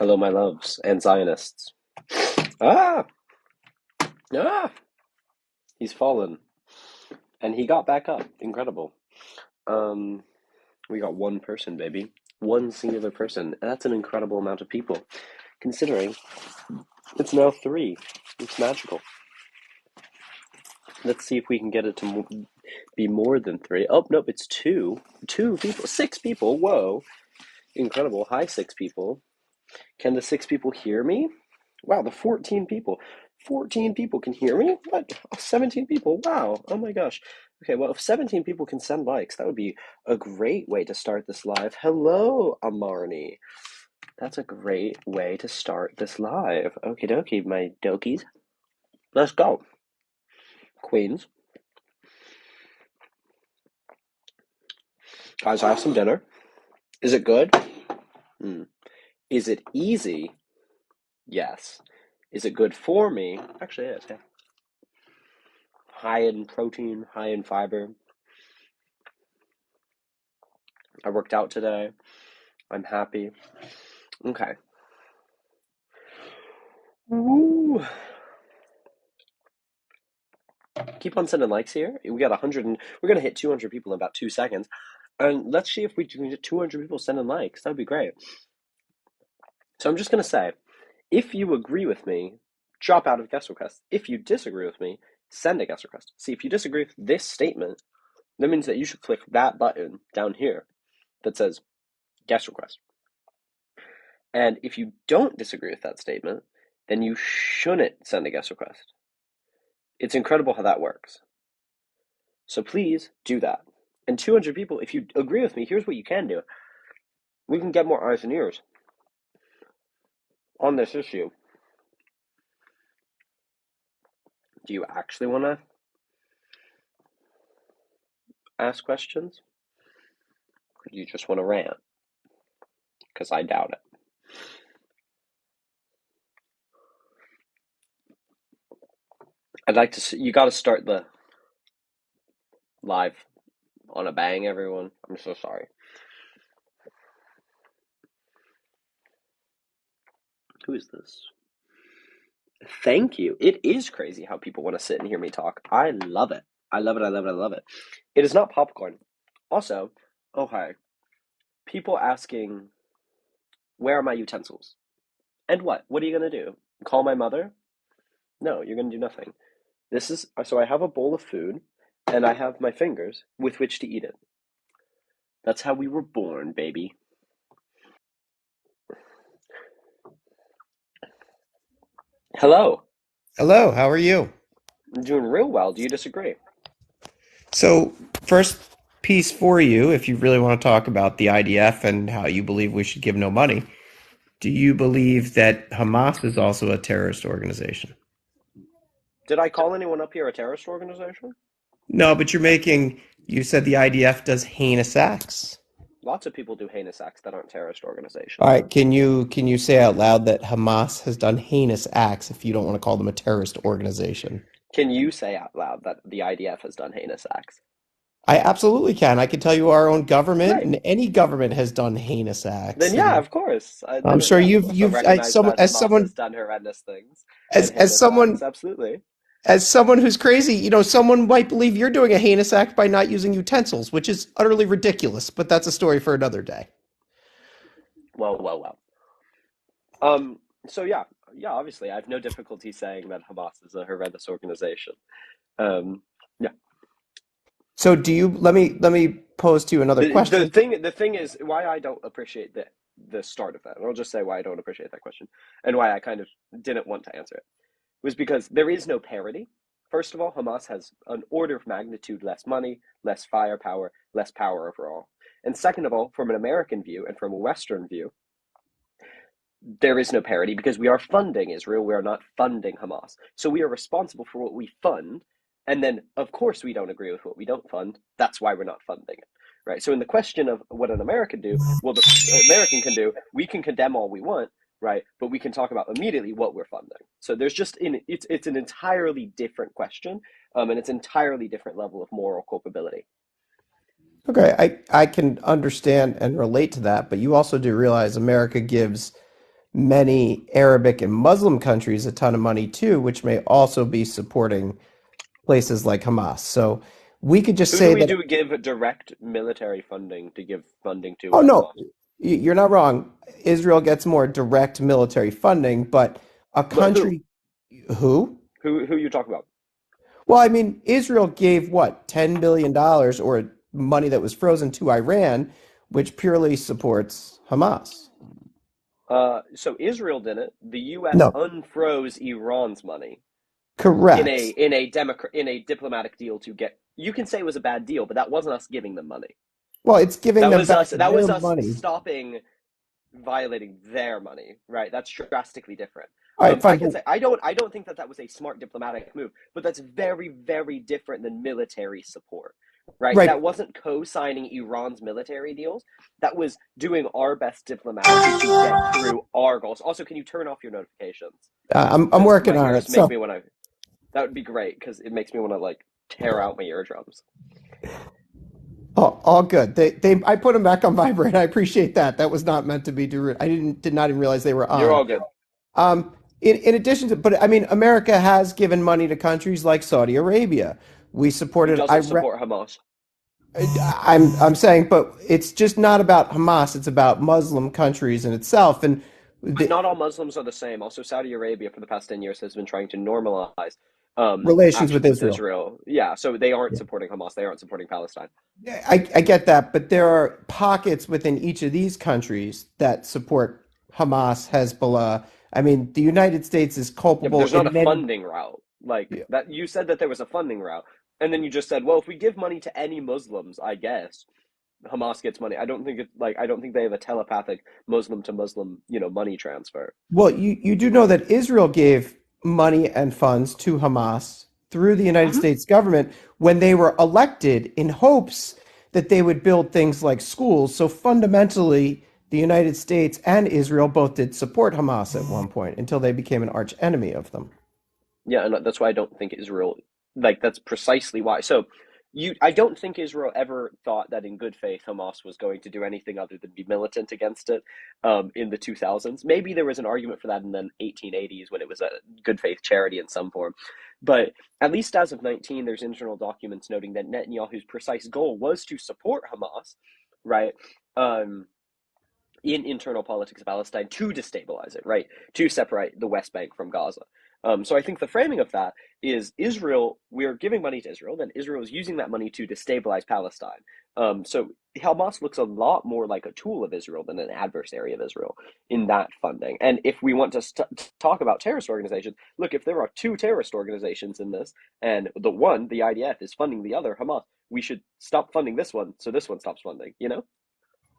Hello, my loves and Zionists. Ah! Ah! He's fallen. And he got back up. Incredible. Um, we got one person, baby. One singular person. That's an incredible amount of people. Considering it's now three. It's magical. Let's see if we can get it to be more than three. Oh, nope, it's two. Two people. Six people. Whoa. Incredible. Hi, six people. Can the six people hear me? Wow, the 14 people. 14 people can hear me? What? 17 people? Wow. Oh my gosh. Okay, well, if 17 people can send likes, that would be a great way to start this live. Hello, Amarni. That's a great way to start this live. Okie dokie, my dokies. Let's go. Queens. Guys, I have some dinner. Is it good? Is it easy? Yes. Is it good for me? Actually, it is, yeah. High in protein, high in fiber. I worked out today. I'm happy. Okay. Woo. Keep on sending likes here. We got 100 and we're going to hit 200 people in about 2 seconds. And let's see if we can get 200 people sending likes. That would be great. So I'm just going to say, if you agree with me, drop out of guest request. If you disagree with me, send a guest request. See, if you disagree with this statement, that means that you should click that button down here that says guest request. And if you don't disagree with that statement, then you shouldn't send a guest request. It's incredible how that works. So please do that. And 200 people, if you agree with me, here's what you can do. We can get more eyes and ears on this issue. Do you actually want to ask questions? Or do you just want to rant? Because I doubt it. I'd like to see, you got to start the live on a bang, everyone. I'm so sorry. Who is this? Thank you. It is crazy how people want to sit and hear me talk. I love it. I love it. I love it. I love it. It is not popcorn. Also, okay, people asking, where are my utensils? And what? What are you going to do? Call my mother? No, you're going to do nothing. So I have a bowl of food, and I have my fingers with which to eat it. That's how we were born, baby. Hello. Hello, how are you? I'm doing real well. Do you disagree? So, first piece for you, if you really want to talk about the IDF and how you believe we should give no money, do you believe that Hamas is also a terrorist organization? Did I call anyone up here a terrorist organization? No, but you said the IDF does heinous acts. Lots of people do heinous acts that aren't terrorist All organizations. right, can you say out loud that Hamas has done heinous acts if you don't want to call them a terrorist organization? Can you say out loud that the IDF has done heinous acts? I absolutely can. I can tell you our own government Great. and any government has done heinous Then acts, yeah, and of course. I'm sure Of course, I'll recognize that as Hamas someone has done horrendous things as and as heinous acts. someone Absolutely. as someone who's crazy, someone might believe you're doing a heinous act by not using utensils, which is utterly ridiculous, but that's a story for another day. Well, well, well. Um. So yeah. Obviously, I have no difficulty saying that Hamas is a horrendous organization. Um. Yeah. So let me pose to you another question. The thing is why I don't appreciate the start of that. And I'll just say why I don't appreciate that question and why I kind of didn't want to answer it was because there is no parity. First of all, Hamas has an order of magnitude less money, less firepower, less power overall. And second of all, from an American view and from a Western view, there is no parity because we are funding Israel. We are not funding Hamas. So we are responsible for what we fund. And then, of course, we don't agree with what we don't fund. That's why we're not funding it. Right. So in the question of what an American do, well, the American can do, we can condemn all we want, right? But we can talk about immediately what we're funding. So there's it's an entirely different question, and it's an entirely different level of moral culpability. Okay, I can understand and relate to that, but you also do realize America gives many Arabic and Muslim countries a ton of money too, which may also be supporting places like Hamas. So we could just Who do say we that, do give direct military funding to give funding to oh at no, Hamas? you're not wrong. Israel gets more direct military funding, but a But who? country who? Who you talking about? Well, I mean, Israel gave what, $10 billion dollars or money that was frozen to Iran, which purely supports Hamas. So Israel didn't. The U.S. No, unfroze Iran's money correct. in a diplomatic deal to get. You can say it was a bad deal, but that wasn't us giving them money. Well, it's giving them back That their was us money. stopping violating their money, right? That's drastically different. All right, I fine, can but say I don't think that that was a smart diplomatic move, but that's very, very different than military support, right? right. That wasn't co-signing Iran's military deals. That was doing our best diplomatically to get through our goals. Also, can you turn off your notifications? I'm Because working my on it. ears make So me want to. That would be great because it makes me want to like tear out my eardrums. all good. I put them back on vibrate. I appreciate that. That was not meant to be rude. Did not even realize they were You're on. all good. In addition to, but I mean, America has given money to countries like Saudi Arabia. We Who supported doesn't Iraq. support Hamas? I'm saying, but it's just not about Hamas. It's about Muslim countries in itself, and But the not all Muslims are the same. Also, Saudi Arabia for the past 10 years has been trying to normalize relations with actions with Israel. Israel. Yeah, so they aren't supporting Hamas. They aren't supporting Palestine. I get that, but there are pockets within each of these countries that support Hamas, Hezbollah. I mean, the United States is Yeah, but culpable there's not a in many. funding route. Like that you said that there was a funding route. And then you just said, well, if we give money to any Muslims, I guess Hamas gets money. I don't think they have a telepathic Muslim to Muslim, money transfer. Well, you do know that Israel gave money and funds to Hamas through the United Hmm. States government when they were elected in hopes that they would build things like schools. So fundamentally, the United States and Israel both did support Hamas at one point until they became an arch enemy of them. Yeah, and that's why I don't think Israel like that's precisely why. So I don't think Israel ever thought that in good faith Hamas was going to do anything other than be militant against it in the 2000s. Maybe there was an argument for that in the 1880s when it was a good faith charity in some form. But at least as of 19, there's internal documents noting that Netanyahu's precise goal was to support Hamas, right? Um, in internal politics of Palestine to destabilize it, right? To separate the West Bank from Gaza. So I think the framing of that is Israel, we're giving money to Israel, then Israel is using that money to destabilize Palestine. So Hamas looks a lot more like a tool of Israel than an adversary of Israel in that funding. And if we want to talk about terrorist organizations, look, if there are two terrorist organizations in this, and the IDF, is funding the other, Hamas, we should stop funding this one so this one stops funding, you know?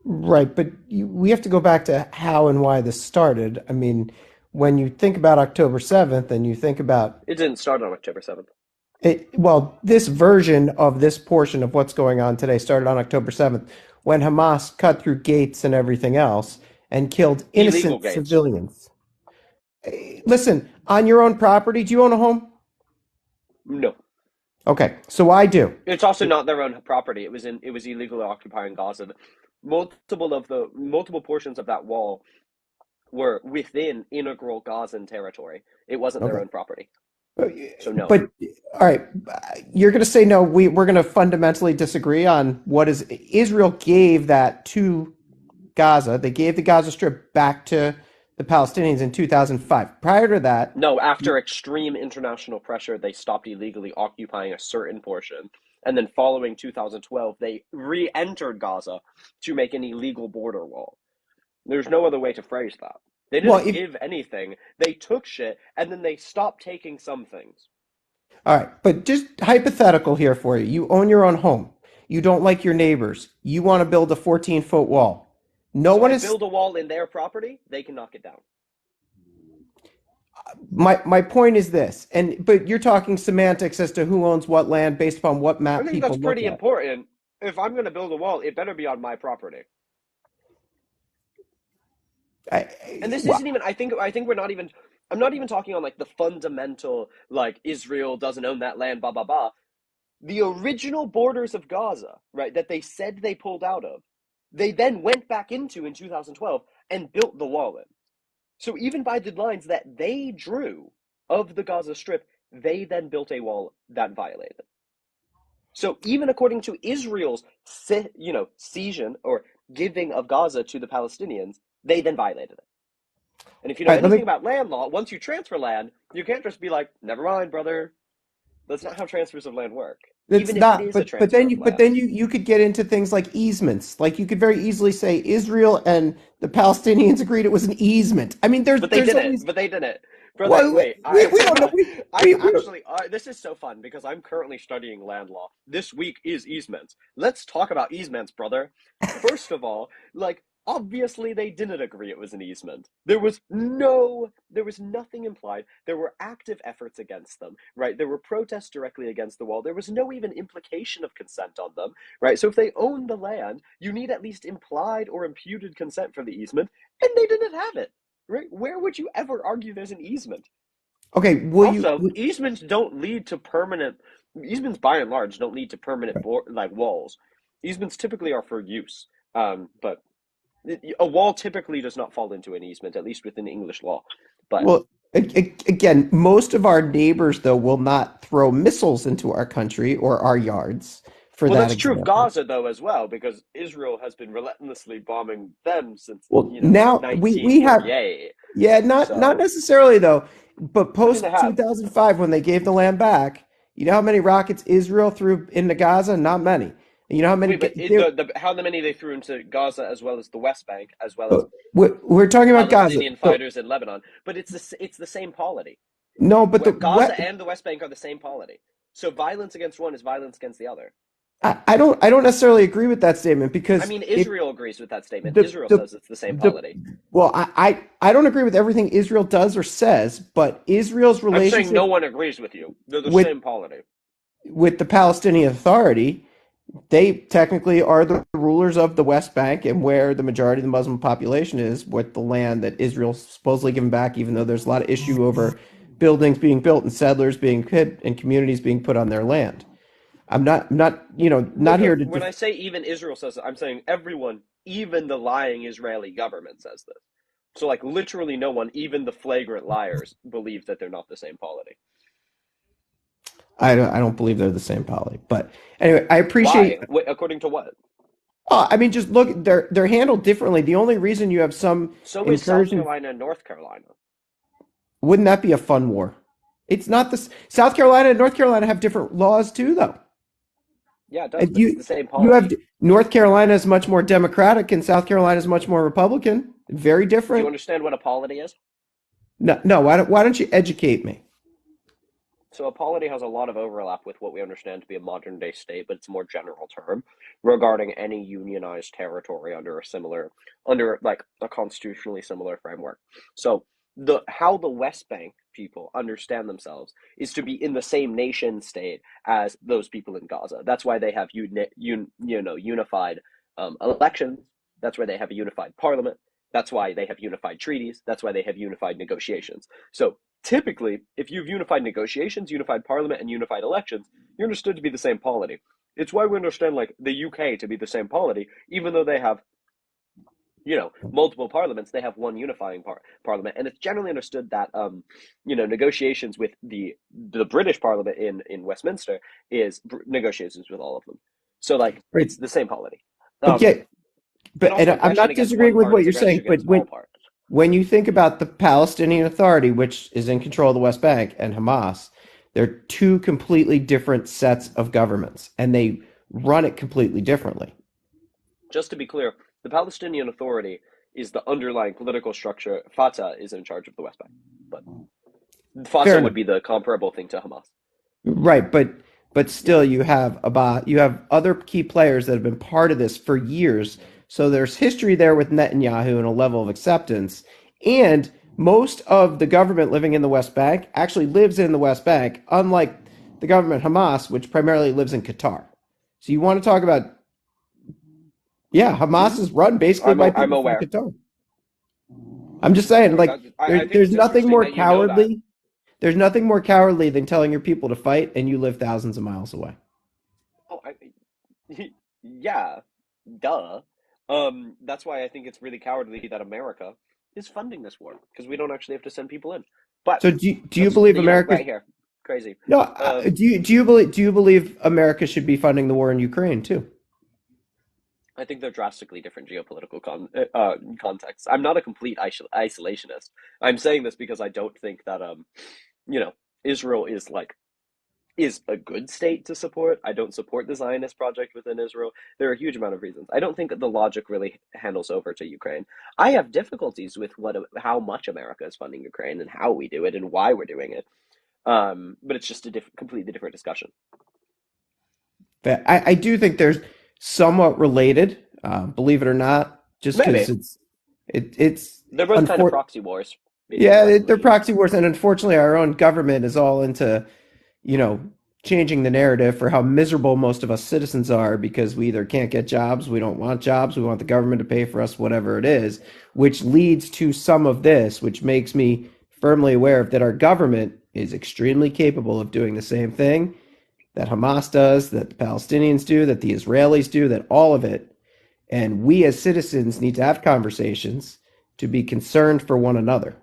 Right, but we have to go back to how and why this started. I mean, when you think about October 7th and you think about It didn't start on October 7th. it, well, this version of this portion of what's going on today started on October 7th when Hamas cut through gates and everything else and killed Illegal innocent gates. civilians. Listen, on your own property, do you own a home? No. Okay, so I do. It's also not their own property. It was illegally occupying Gaza. Multiple portions of that wall were within integral Gazan territory. It wasn't their Okay. own property. So no. But all right, you're going to say no. We're going to fundamentally disagree on what is Israel gave that to Gaza. They gave the Gaza Strip back to the Palestinians in 2005. Prior to that, No, after extreme international pressure, they stopped illegally occupying a certain portion. And then following 2012, they re-entered Gaza to make an illegal border wall. There's no other way to phrase that. They well, didn't give anything. They took shit and then they stopped taking some things. all right, but just hypothetical here for you. You own your own home. You don't like your neighbors. You want to build a 14-foot wall. No So one I is. build a wall in their property, they can knock it down. My point is this, and but you're talking semantics as to who owns what land based upon what I map think that's people look pretty at. important. If I'm going to build a wall, it better be on my property. And this Well, isn't even I think we're not even I'm not even talking on like the fundamental like Israel doesn't own that land blah blah blah. The original borders of Gaza, right, that they said they pulled out of, they then went back into in 2012 and built the wall in. So even by the lines that they drew of the Gaza Strip, they then built a wall that violated. So even according to Israel's, seizure or giving of Gaza to the Palestinians, they then violated it. And if you know All right, let anything me. about land law, once you transfer land, you can't just be like, "Never mind, brother." That's not how transfers of land work. It's Even if it not, is a but transfer then of land. you could get into things like easements. Like you could very easily say Israel and the Palestinians agreed it was an easement. I mean, But they there's didn't. always But they didn't. Brother, well, wait. we don't know I'm we actually. This is so fun because I'm currently studying land law. This week is easements. Let's talk about easements, brother. First of all, obviously they didn't agree it was an easement. There was nothing implied. There were active efforts against them, right? There were protests directly against the wall. There was no even implication of consent on them, right? So if they owned the land, you need at least implied or imputed consent for the easement, and they didn't have it. Right? Where would you ever argue there's an easement? okay, will you Also, easements don't lead to permanent. Easements, by and large, don't lead to permanent walls. Easements typically are for use, but a wall typically does not fall into an easement, at least within English law. But well again, most of our neighbors though will not throw missiles into our country or our yards for well, that that's true of example. Gaza though as well, because Israel has been relentlessly bombing them since Well, now we have 1948. yeah, not So necessarily though, but I mean, they post have. 2005 when they gave the land back, you know how many rockets Israel threw into Gaza? Not many. You know how many Wait, but how many they threw into Gaza as well as the West Bank, as well as we're talking about Gaza. Palestinian So fighters in Lebanon, but it's the same polity. no, but the Where what Gaza and the West Bank are the same polity. So violence against one is violence against the other. I don't necessarily agree with that statement I because mean, if Israel agrees with that statement. the Israel the says it's the same the polity. well, I don't agree with everything Israel does or says, but Israel's I'm saying no relationship one agrees with you. They're the with same polity. the Palestinian Authority, they technically are the rulers of the West Bank and where the majority of the Muslim population is, with the land that Israel's supposedly given back, even though there's a lot of issue over buildings being built and settlers being hit and communities being put on their land. Not here to When I say even Israel says it, I'm saying everyone, even the lying Israeli government says this. So, literally no one, even the flagrant liars, believe that they're not the same polity. I don't believe they're the same poly. But anyway, I appreciate. Why? Wait, according to what? I mean, just look, they're handled differently. The only reason you have some So is South incursions, Carolina and North Carolina. wouldn't that be a fun war? It's not this. South Carolina and North Carolina have different laws too, though. Yeah, it does, And but it's the same you have polity. North Carolina is much more Democratic and South Carolina is much more Republican. Very Do you different. understand what a polity is? No, no. Why don't you educate me? So a polity has a lot of overlap with what we understand to be a modern day state, but it's a more general term regarding any unionized territory under a constitutionally similar framework. So the how the West Bank people understand themselves is to be in the same nation state as those people in Gaza. That's why they have unified elections. That's why they have a unified parliament. That's why they have unified treaties. That's why they have unified negotiations. So typically, if you've unified negotiations, unified parliament, and unified elections, you're understood to be the same polity. It's why we understand the UK to be the same polity, even though they have multiple parliaments. They have one unifying parliament, and it's generally understood that negotiations with the British Parliament in Westminster is negotiations with all of them. So Right. it's the same polity. Um, Okay. and And also I'm aggression not against disagreeing one with part what is you're aggression saying, but against all parts. when you think about the Palestinian Authority, which is in control of the West Bank, and Hamas, they're two completely different sets of governments, and they run it completely differently. Just to be clear, the Palestinian Authority is the underlying political structure. Fatah is in charge of the West Bank, but Fair Fatah enough. would be the comparable thing to Hamas. Right, but still you have other key players that have been part of this for years. So there's history there with Netanyahu and a level of acceptance. And most of the government living in the West Bank actually lives in the West Bank, unlike the government Hamas, which primarily lives in Qatar. So you want to talk about yeah, Hamas Mm-hmm. is run basically by I'm people from aware. Qatar. I'm just saying, No, like that I think there's it's nothing interesting more that you know that. cowardly. There's nothing more cowardly than telling your people to fight and you live thousands of miles away. Oh, yeah, duh. That's why I think it's really cowardly that America is funding this war because we don't actually have to send people in. But So do you that's, believe you know, America? right here, crazy. No, Um, do you believe America should be funding the war in Ukraine too? I think they're drastically different geopolitical contexts. I'm not a complete isolationist. I'm saying this because I don't think that you know, Israel is a good state to support. I don't support the Zionist project within Israel. There are a huge amount of reasons. I don't think that the logic really handles over to Ukraine. I have difficulties with how much America is funding Ukraine and how we do it and why we're doing it. But it's just a completely different discussion. But I do think there's somewhat related, believe it or not, just because Maybe it's they're both kind of unfortunate. proxy wars being Yeah, left in the they're field. proxy wars, and unfortunately, our own government is all into, you know, changing the narrative for how miserable most of us citizens are because we either can't get jobs, we don't want jobs, we want the government to pay for us, whatever it is, which leads to some of this, which makes me firmly aware of that our government is extremely capable of doing the same thing that Hamas does, that the Palestinians do, that the Israelis do, that all of it. And we as citizens need to have conversations to be concerned for one another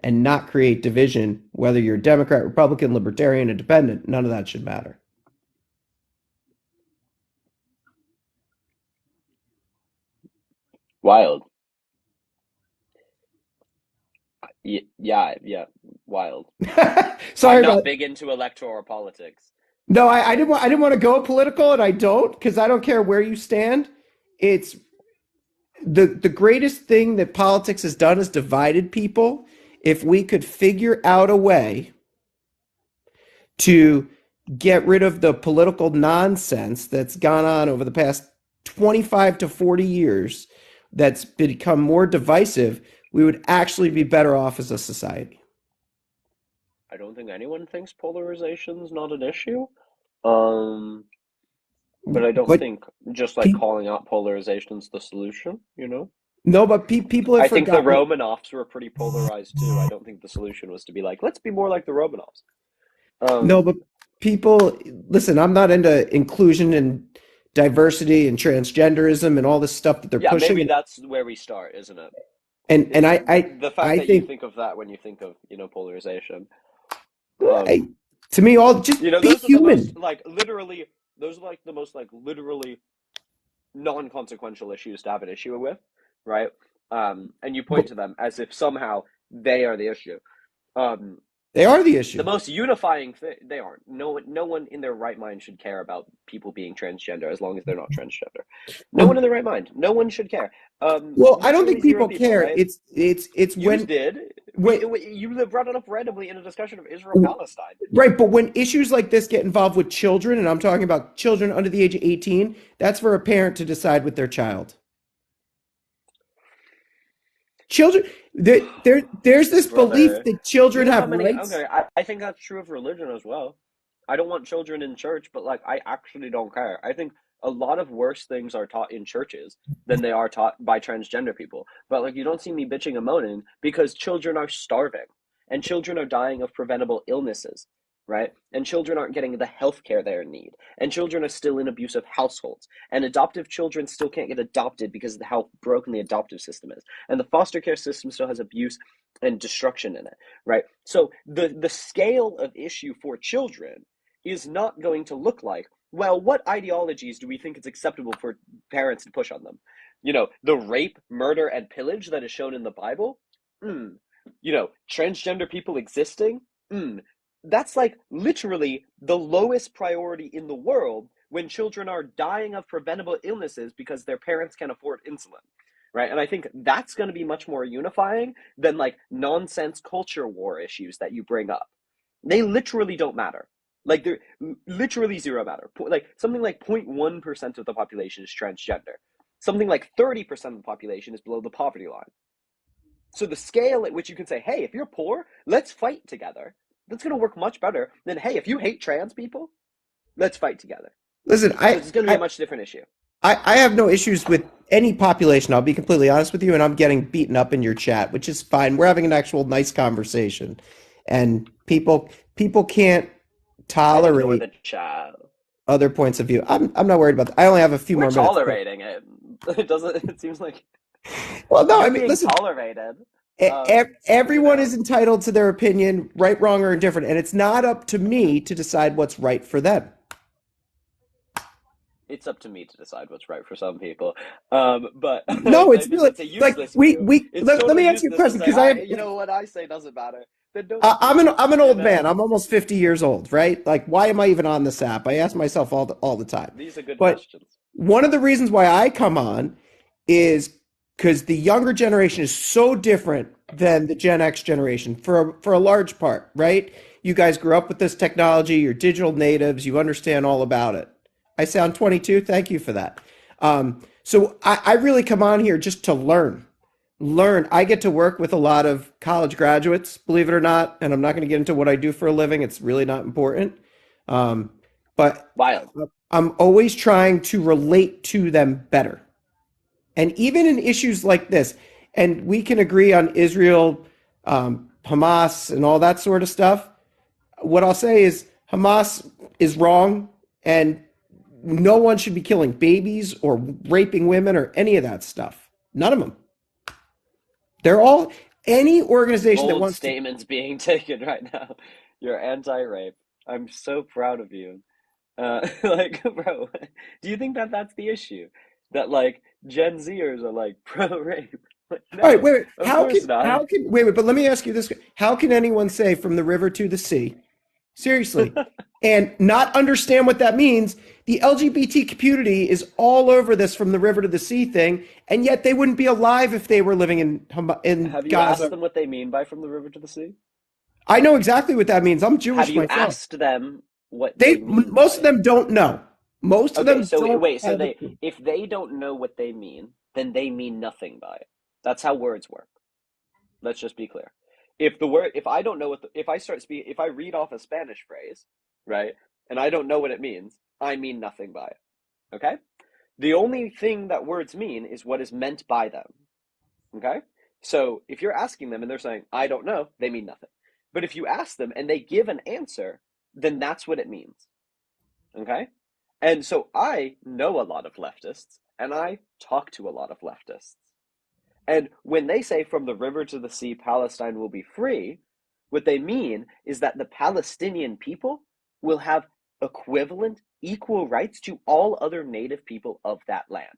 and not create division, whether you're Democrat, Republican, Libertarian, Independent. None of that should matter. Wild. Yeah, wild. I'm Sorry not about. big into electoral politics. No, I didn't want to go political, and I don't because I don't care where you stand. It's the greatest thing that politics has done is divided people. If we could figure out a way to get rid of the political nonsense that's gone on over the past 25 to 40 years that's become more divisive, we would actually be better off as a society. I don't think anyone thinks polarization's not an issue. Um, but I don't But think just like pe- calling out polarization's the solution, you know? no, but people have I think the forgotten. Romanovs were pretty polarized too. I don't think the solution was to be like, let's be more like the Romanovs. No, Um, but people listen. I'm not into inclusion and diversity and transgenderism and all this stuff that they're yeah, maybe pushing. that's where we start, isn't it? And Is the fact I that you think think of that when you think of, you know, polarization. I, Um, to me, all just you know, be those are the most human. like literally, those are like the most like literally non-consequential issues to have an issue with, right? And you point But to them as if somehow they are the issue. Um, they are the the issue. most unifying thing they aren't. No one in their right mind should care about people being transgender as long as they're not transgender. No one Well, in their right mind. No one should care. I don't think Literally zero people people, care. right? It's You when did. when You brought it up randomly in a discussion of Israel Palestine. right, but when issues like this get involved with children, and I'm talking about children under the age of 18, that's for a parent to decide with their child. Children, there's this belief Brother, that you children know how have many? rights. Okay, I think that's true of religion as well. I don't want children in church, but like I actually don't care. I think a lot of worse things are taught in churches than they are taught by transgender people. But like you don't see me bitching and moaning because children are starving and children are dying of preventable illnesses, right? And children aren't getting the health care they need. And children are still in abusive households. And adoptive children still can't get adopted because of how broken the adoptive system is. And the foster care system still has abuse and destruction in it, right? So the scale of issue for children is not going to look like, well, what ideologies do we think it's acceptable for parents to push on them? You know, the rape, murder, and pillage that is shown in the Bible? Mm. You know, transgender people existing? Mm. That's like literally the lowest priority in the world when children are dying of preventable illnesses because their parents can't afford insulin, right? And I think that's going to be much more unifying than like nonsense culture war issues that you bring up. They literally don't matter. Like they're literally zero matter. Like something like 0.1% of the population is transgender. Something like 30% of the population is below the poverty line. So the scale at which you can say, hey, if you're poor, let's fight together. That's going to work much better than, hey, if you hate trans people, let's fight together. Listen, Because it's going to be a much different issue. I have no issues with any population. I'll be completely honest with you, and I'm getting beaten up in your chat, which is fine. We're having an actual nice conversation, and people can't I ignore tolerate the chat. other points of view. I'm not worried about that. I only have a few We're more minutes. tolerating it. It doesn't. It seems like. Well, no, I You're mean, being listen, tolerated. You everyone know, is entitled to their opinion, right, wrong, or indifferent, and it's not up to me to decide what's right for them. it's up to me to decide what's right for some people. But No, I it's think really it's a like useless view. It's let me totally answer your useless to question say, because I have you know, what I say doesn't matter. Then don't I'm speak. an You old know, man. I'm almost 50 years old, right? Like, why am I even on this app? I ask myself all the time. these are good But questions. one of the reasons why I come on is because the younger generation is so different than the Gen X generation for a large part, right? You guys grew up with this technology, you're digital natives, you understand all about it. I sound 22. Thank you for that. So I really come on here just to learn. I get to work with a lot of college graduates, believe it or not, and I'm not going to get into what I do for a living. It's really not important. Um, but Wild. I'm always trying to relate to them better. And even in issues like this, and we can agree on Israel, Hamas, and all that sort of stuff. What I'll say is Hamas is wrong, and no one should be killing babies or raping women or any of that stuff. None of them. They're all any organization that Bold wants to. statements being taken right now. You're anti-rape. I'm so proud of you. Like, bro, do you think that that's the issue? That like Gen Zers are like pro-rape? Like, All right, no, wait. of course not. How can wait? But let me ask you this: how can anyone say from the river to the sea, seriously, and not understand what that means? The LGBT community is all over this from the river to the sea thing, and yet they wouldn't be alive if they were living in Have you asked Gaza. them what they mean by from the river to the sea? I know exactly what that means. I'm Have Jewish you myself. asked them what they They mean by most of it? them don't know. Most of Okay, them so don't wait, so have a they clue. if they don't know what they mean, then they mean nothing by it. That's how words work. Let's just be clear. If I don't know if I start speaking, if I read off a Spanish phrase, right, and I don't know what it means, I mean nothing by it. Okay? The only thing that words mean is what is meant by them. Okay? So if you're asking them and they're saying, I don't know, they mean nothing. But if you ask them and they give an answer, then that's what it means. Okay? And so I know a lot of leftists and I talk to a lot of leftists. And when they say from the river to the sea, Palestine will be free, what they mean is that the Palestinian people will have equivalent, equal rights to all other native people of that land.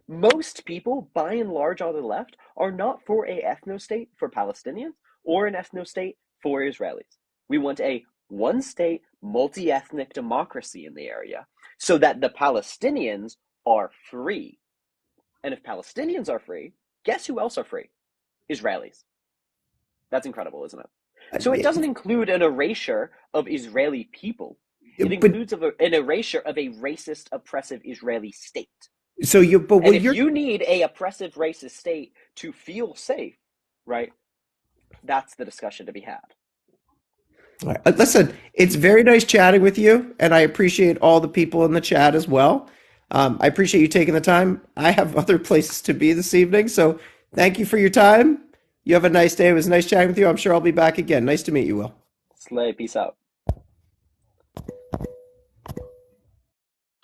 Most people, by and large on the left, are not for a ethno-state for Palestinians or an ethno-state for Israelis. We want a one-state, multi-ethnic democracy in the area so that the Palestinians are free. And if Palestinians are free, guess who else are free? Israelis. That's incredible, isn't it? So it doesn't include an erasure of Israeli people. It But includes an erasure of a racist, oppressive Israeli state. but And what if you're you need a oppressive racist state to feel safe, right, that's the discussion to be had. listen, it's very nice chatting with you, and I appreciate all the people in the chat as well. I appreciate you taking the time. I have other places to be this evening, so thank you for your time. You have a nice day. It was nice chatting with you. I'm sure I'll be back again. Nice to meet you, Will. Slay, peace out.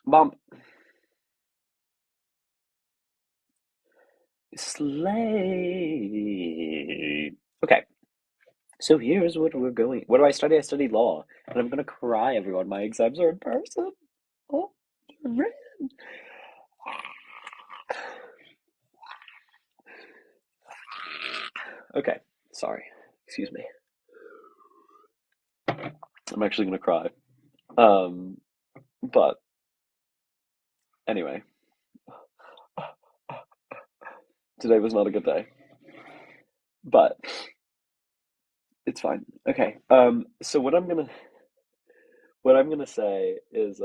Mom, slay. Okay, so here's what we're going. What do I study? I study law, and I'm gonna cry, everyone. My exams are in person. Oh, red. Okay, sorry. Excuse me. I'm actually gonna cry. Um, but anyway, today was not a good day, but it's fine. Okay. So what I'm gonna say is,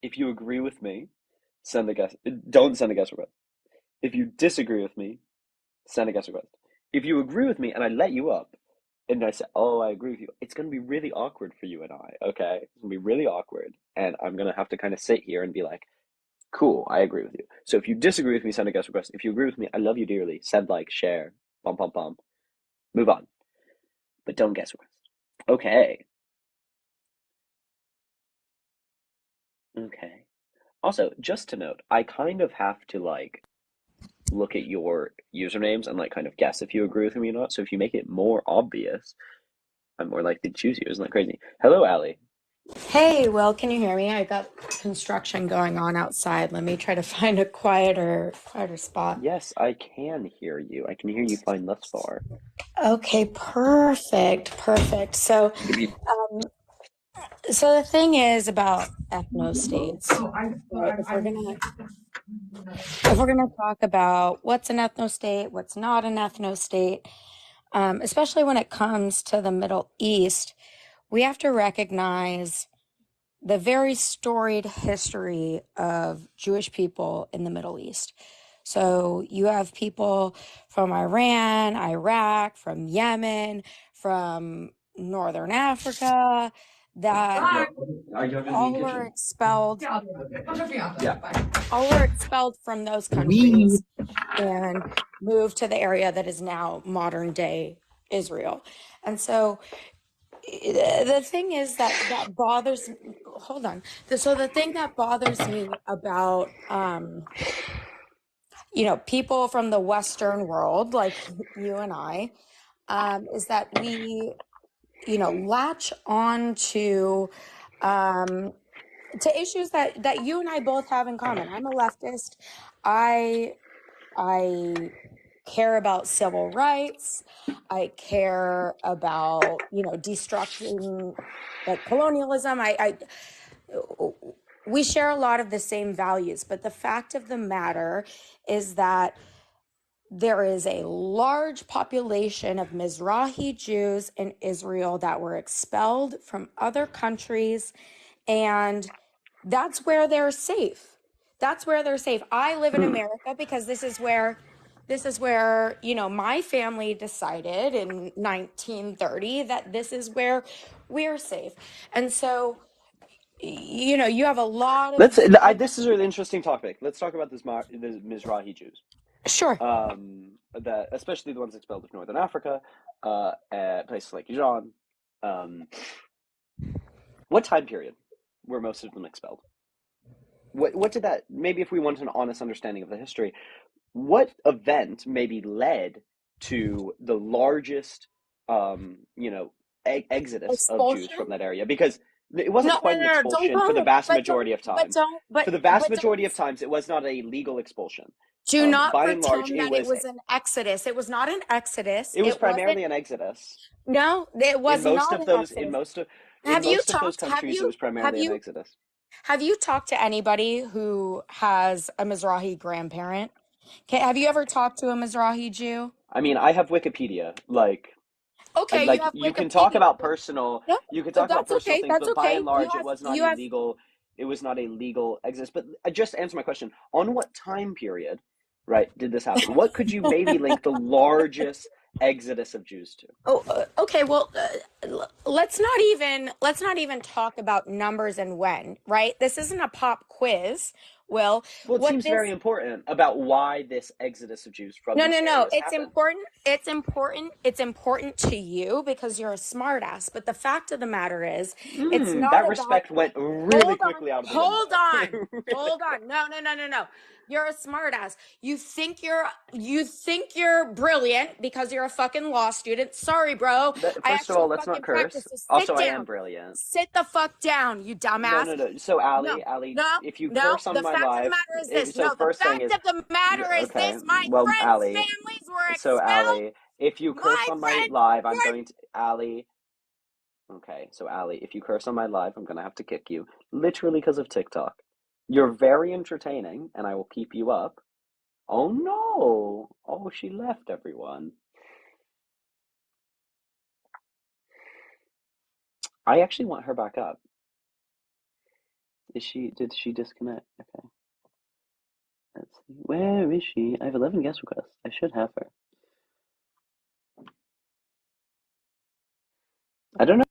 if you agree with me, send a guess. Don't send a guess request. If you disagree with me, send a guess request. If you agree with me and I let you up, and I say, "Oh, I agree with you," it's gonna be really awkward for you and I. Okay, it's gonna be really awkward, and I'm gonna have to kind of sit here and be like, "Cool, I agree with you." So if you disagree with me, send a guest request. If you agree with me, I love you dearly. Send like, share, bum bum bum. Move on, but don't guest request. Okay, okay. Also, just to note, I kind of have to like look at your usernames and like kind of guess if you agree with me or not. So if you make it more obvious, I'm more likely to choose you. Isn't that crazy? Hello, Allie. Hey, Will, can you hear me? I got construction going on outside. Let me try to find a quieter spot. Yes, I can hear you. I can hear you fine thus far. Okay, perfect, perfect. So, Give me. um, so the thing is about ethnostates, right? If we're gonna talk about what's an ethnostate, what's not an ethnostate, especially when it comes to the Middle East, we have to recognize the very storied history of Jewish people in the Middle East. So you have people from Iran, Iraq, from Yemen, from Northern Africa that all were expelled, Yeah. all were expelled from those countries and moved to the area that is now modern day Israel. And so the thing is that bothers hold on so the thing that bothers me about people from the Western world like you and I is that we latch on um to issues that you and I both have in common. I'm a leftist. I i care about civil rights. I care about, destructing like colonialism. We share a lot of the same values, but the fact of the matter is that there is a large population of Mizrahi Jews in Israel that were expelled from other countries, and that's where they're safe. That's where they're safe. I live in America because this is where, my family decided in 1930 that this is where we're safe. And so, you have a lot Let's. of This is an interesting topic. Let's talk about the Mizrahi Jews. sure. That especially the ones expelled of Northern Africa, at places like Iran. Um, what time period were most of them expelled? What did that? Maybe if we want an honest understanding of the history, what event maybe led to the largest, exodus of Jews Expulsion? from that area? Because it wasn't No, no, quite an no, no. Don't expulsion for the don't vast but don't majority of but times. don't but For the vast but don't majority of times, it was not a legal expulsion. do not By and large, pretend that it was an exodus. It was not an exodus. it was It wasn't. primarily an exodus. No, it In was most not of an those, in exodus. most of, in Have you most of those talked? Have countries, it you was have primarily an you exodus. have you talked to anybody who has a Mizrahi grandparent? Okay, have you ever talked to a Mizrahi Jew? I mean, I have Wikipedia. Okay, you Like have you can talk Wikipedia. about personal, No, you can talk about that's personal okay. things, That's but by and okay. You large, it have was not you a have legal. It was not a legal exodus. But just answer my question: on what time period, right, did this happen? What could you maybe link the largest exodus of Jews to? Oh, okay. Well, let's not even talk about numbers and when, right? This isn't a pop quiz. Will Well, it what seems very this? important about why this exodus of Jews from No, these no, no. areas It's happened. important. It's important. It's important to you because you're a smartass. But the fact of the matter is, it's not That about. respect went really Hold on. quickly out of the Hold window. on. Really Hold on. No, no, no, no, no. You're a smartass. You think you're brilliant because you're a fucking law student. Sorry, bro. I First of actually all, let's not fucking curse. practiced. So sit Also, I am down. brilliant. Sit the fuck down, you No, dumbass. no, no. So, No, Ali, no, if you no. curse on The my fact of the live, matter is this. so No, the first thing fact is, of the matter is okay, this. My well, friends' Ali, families were so expelled. Ali, if you curse My on my friends live, I'm were. going to, Ali, okay, so Ali, if you curse on my live, I'm going to have to kick you, literally because of TikTok. You're very entertaining, and I will keep you up. Oh no! Oh, she left everyone. I actually want her back up. Did she disconnect? Okay, let's see. Where is she? I have 11 guest requests. I should have her. I don't know.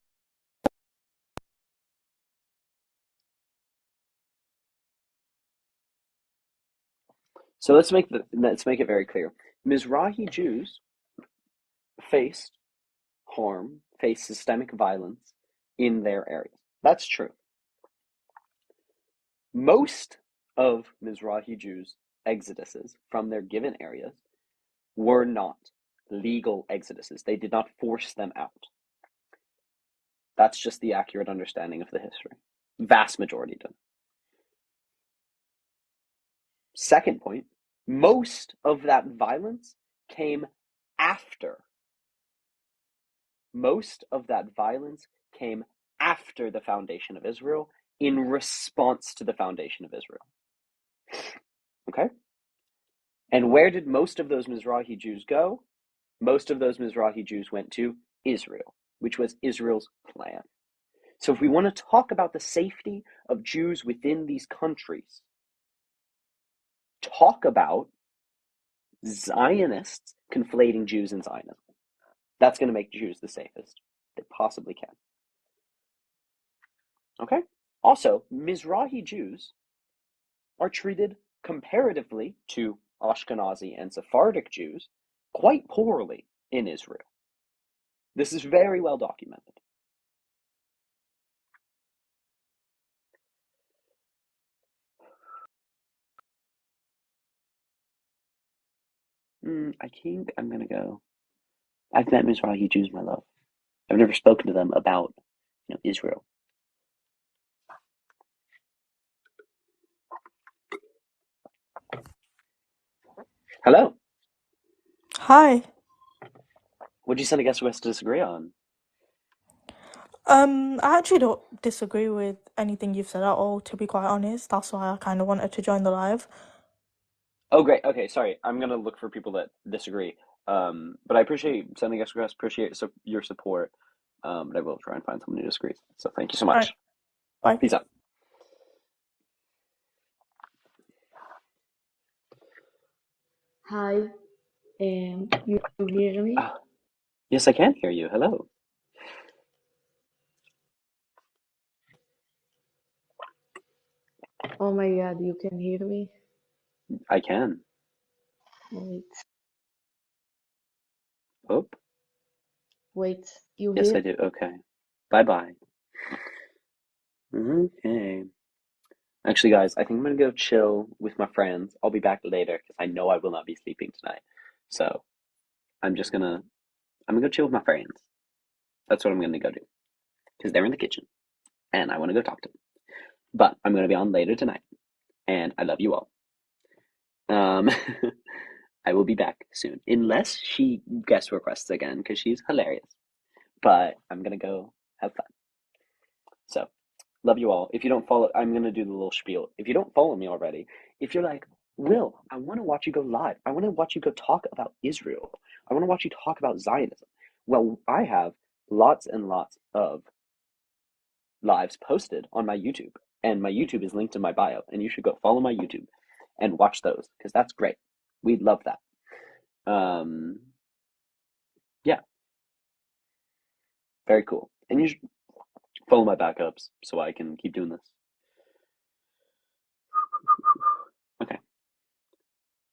So let's make it very clear. Mizrahi Jews faced harm, faced systemic violence in their areas. That's true. Most of Mizrahi Jews' exoduses from their given areas were not legal exoduses. They did not force them out. That's just the accurate understanding of the history. Vast majority did. Second point, most of that violence came after. Most of that violence came after the foundation of Israel, in response to the foundation of Israel. Okay? And where did most of those Mizrahi Jews go? Most of those Mizrahi Jews went to Israel, which was Israel's plan. So if we want to talk about the safety of Jews within these countries, talk about Zionists conflating Jews and Zionism. That's going to make Jews the safest they possibly can. Okay? Also, Mizrahi Jews are treated comparatively to Ashkenazi and Sephardic Jews quite poorly in Israel. This is very well documented. I think I'm going to go. I've met Mizrahi Jews, my love. I've never spoken to them about Israel. Hello. Hi. What did you send a guest who has to disagree on? I actually don't disagree with anything you've said at all, to be quite honest. That's why I kind of wanted to join the live. Oh, great. Okay, sorry. I'm going to look for people that disagree. But I appreciate sending us requests, appreciate your support. But I will try and find someone who disagrees. So thank you so Alright, much. bye. Peace out. Hi, you hear me? Yes, I can hear you. Hello. Oh my God, you can hear me? I can. Wait, Oh, wait, you yes, hear? I do. Okay. Bye-bye. Okay. Actually, guys, I think I'm gonna go chill with my friends. I'll be back later because I know I will not be sleeping tonight. So I'm gonna go chill with my friends. That's what I'm gonna go do because they're in the kitchen and I want to go talk to them. But I'm gonna be on later tonight, and I love you all. Um, I will be back soon, unless she guest requests again because she's hilarious. But I'm gonna go have fun. So, love you all. If you don't follow, I'm gonna do the little spiel. If you don't follow me already, if you're like, Will, I want to watch you go live. I want to watch you go talk about Israel. I want to watch you talk about Zionism. Well, I have lots and lots of lives posted on my YouTube, and my YouTube is linked in my bio, and you should go follow my YouTube and watch those because that's great. We'd love that. Yeah, very cool. And you should follow my backups so I can keep doing this. Okay.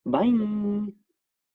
Bye.